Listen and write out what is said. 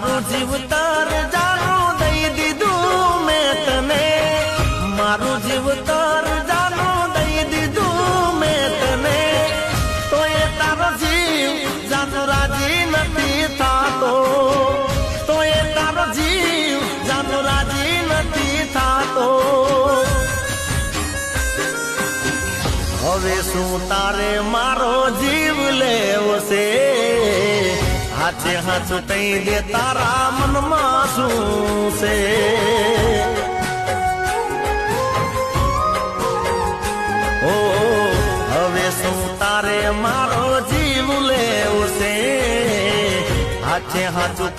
મારું જીવતર જાનું દઈ દીધું મેં તને, મારું જીવતર જાનું દઈ દીધું મેં તને, તો એ તારો જીવ જાનું રાજી નથી થાતો, તો એ તારો જીવ જાનું રાજી નથી થાતો. હવે શું તારે મારો જીવ લેવો છે? હાચે હાચું કહી દે તારા મનમાં શું છે? ઓ હવે શું તારે મારો જીવ લેવો છે? હાચે હાચું